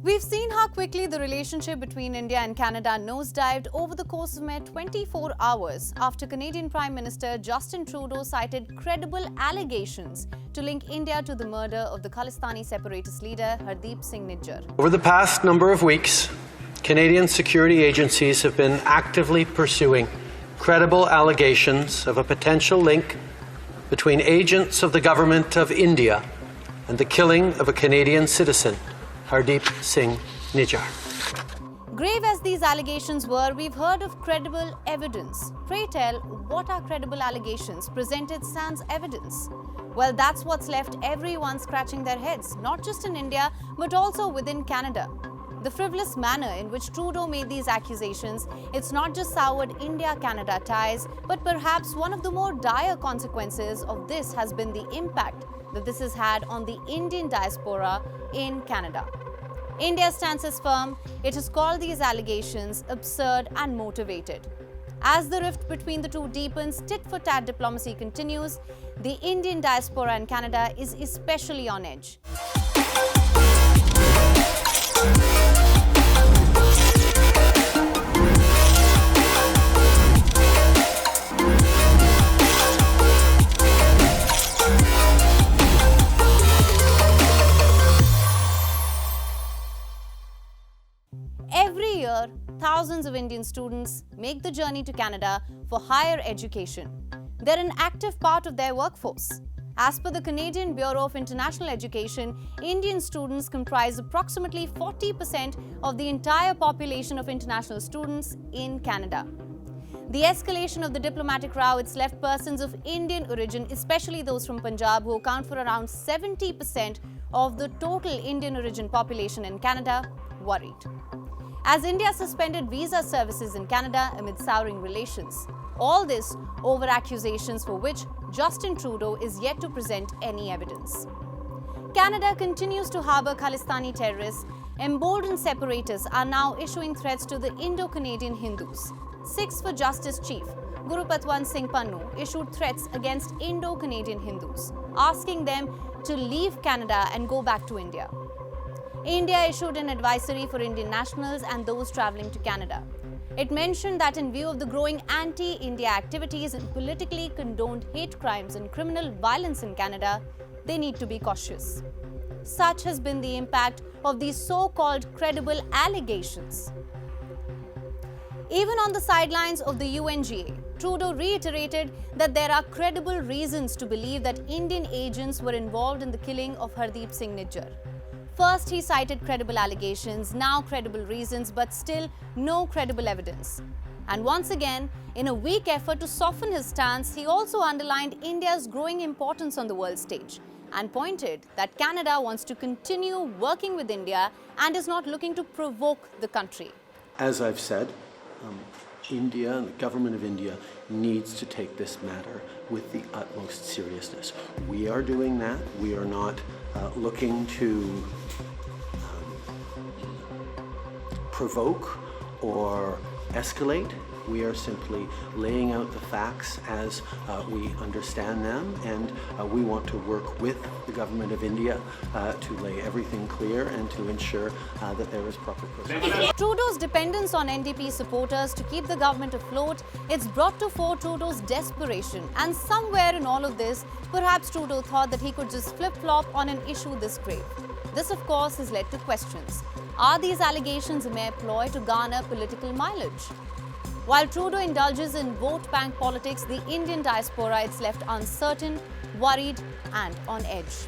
We've seen how quickly the relationship between India and Canada nosedived over the course of mere 24 hours after Canadian Prime Minister Justin Trudeau cited credible allegations to link India to the murder of the Khalistani separatist leader Hardeep Singh Nijjar. Over the past number of weeks, Canadian security agencies have been actively pursuing credible allegations of a potential link between agents of the Government of India and the killing of a Canadian citizen, Hardeep Singh Nijjar. Grave as these allegations were, we've heard of credible evidence. Pray tell, what are credible allegations presented sans evidence? Well, that's what's left everyone scratching their heads, not just in India, but also within Canada. The frivolous manner in which Trudeau made these accusations, it's not just soured India-Canada ties, but perhaps one of the more dire consequences of this has been the impact that this has had on the Indian diaspora in Canada. India's stance is firm. It has called these allegations absurd and motivated. As the rift between the two deepens, tit-for-tat diplomacy continues. The Indian diaspora in Canada is especially on edge. Every year, thousands of Indian students make the journey to Canada for higher education. They're an active part of their workforce. As per the Canadian Bureau of International Education, Indian students comprise approximately 40% of the entire population of international students in Canada. The escalation of the diplomatic row, it's left persons of Indian origin, especially those from Punjab, who account for around 70% of the total Indian origin population in Canada, worried. As India suspended visa services in Canada amid souring relations. All this over accusations for which Justin Trudeau is yet to present any evidence. Canada continues to harbour Khalistani terrorists. Emboldened separatists are now issuing threats to the Indo-Canadian Hindus. Six for Justice Chief Guru Patwant Singh Pannu issued threats against Indo-Canadian Hindus, asking them to leave Canada and go back to India. India issued an advisory for Indian nationals and those travelling to Canada. It mentioned that in view of the growing anti-India activities and politically condoned hate crimes and criminal violence in Canada, they need to be cautious. Such has been the impact of these so-called credible allegations. Even on the sidelines of the UNGA, Trudeau reiterated that there are credible reasons to believe that Indian agents were involved in the killing of Hardeep Singh Nijjar. First, he cited credible allegations, now credible reasons, but still no credible evidence. And once again, in a weak effort to soften his stance, he also underlined India's growing importance on the world stage and pointed that Canada wants to continue working with India and is not looking to provoke the country. As I've said, India and the government of India needs to take this matter with the utmost seriousness. We are doing that. We are not looking to provoke or escalate. We are simply laying out the facts as we understand them, and we want to work with the government of India to lay everything clear and to ensure that there is proper process. Trudeau's dependence on NDP supporters to keep the government afloat, it's brought to fore Trudeau's desperation. And somewhere in all of this, perhaps Trudeau thought that he could just flip-flop on an issue this grave. This, of course, has led to questions. Are these allegations a mere ploy to garner political mileage? While Trudeau indulges in vote bank politics, the Indian diaspora is left uncertain, worried, and on edge.